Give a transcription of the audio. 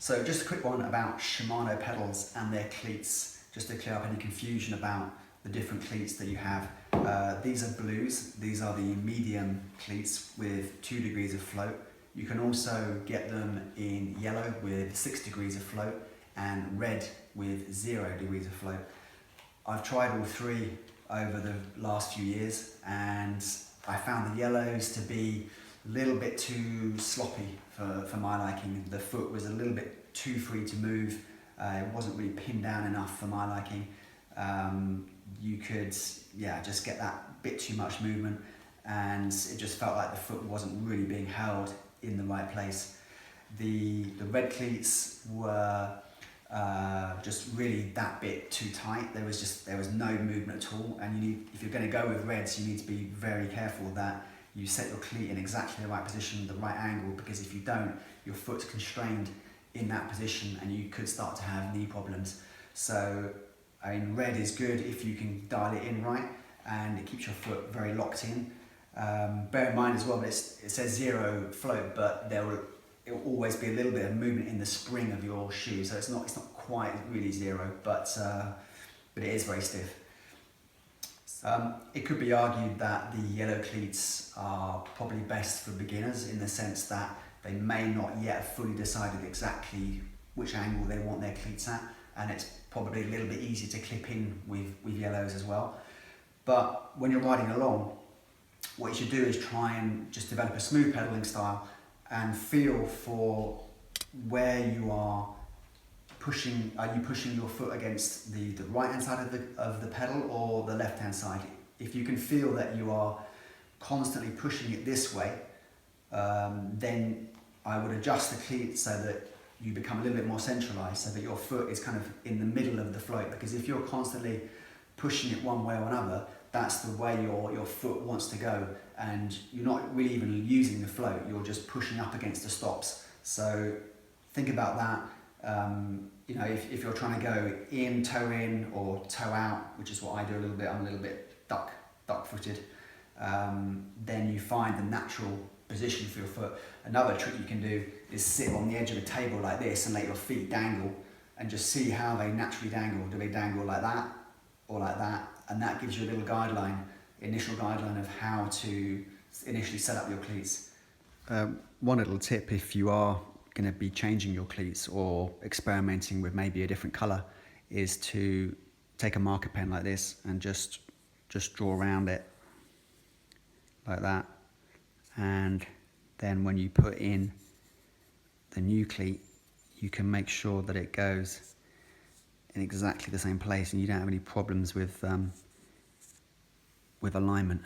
So just a quick one about Shimano pedals and their cleats, just to clear up any confusion about the different cleats that you have. These are blues, these are the medium cleats with 2 degrees of float. You can also get them in yellow with 6 degrees of float and red with 0 degrees of float. I've tried all three over the last few years and I found the yellows to be a little bit too sloppy for my liking. The foot was a little bit too free to move. It wasn't really pinned down enough for my liking. You could just get that bit too much movement, and it just felt like the foot wasn't really being held in the right place. The red cleats were just really that bit too tight. There was no movement at all, and if you're going to go with reds, you need to be very careful that you set your cleat in exactly the right position, the right angle, because if you don't, your foot's constrained in that position and you could start to have knee problems. So I mean, red is good if you can dial it in right and it keeps your foot very locked in. Bear in mind as well that it says 0 float, but it will always be a little bit of movement in the spring of your shoe, so it's not quite really 0, but it is very stiff. It could be argued that the yellow cleats are probably best for beginners in the sense that they may not yet have fully decided exactly which angle they want their cleats at, and it's probably a little bit easier to clip in with yellows as well. But when you're riding along, what you should do is try and just develop a smooth pedaling style and feel for where you are pushing. Are you pushing your foot against the right hand side of the pedal or the left hand side? If you can feel that you are constantly pushing it this way, then I would adjust the cleat so that you become a little bit more centralized, so that your foot is kind of in the middle of the float. Because if you're constantly pushing it one way or another, that's the way your foot wants to go, and you're not really even using the float, you're just pushing up against the stops. So think about that. If you're trying to go in, toe in, or toe out, which is what I do a little bit, I'm a little bit duck-footed, then you find the natural position for your foot. Another trick you can do is sit on the edge of a table like this and let your feet dangle and just see how they naturally dangle. Do they dangle like that or like that? And that gives you a little initial guideline of how to initially set up your cleats. One little tip, if you are going to be changing your cleats or experimenting with maybe a different colour, is to take a marker pen like this and just draw around it like that, and then when you put in the new cleat, you can make sure that it goes in exactly the same place and you don't have any problems with alignment.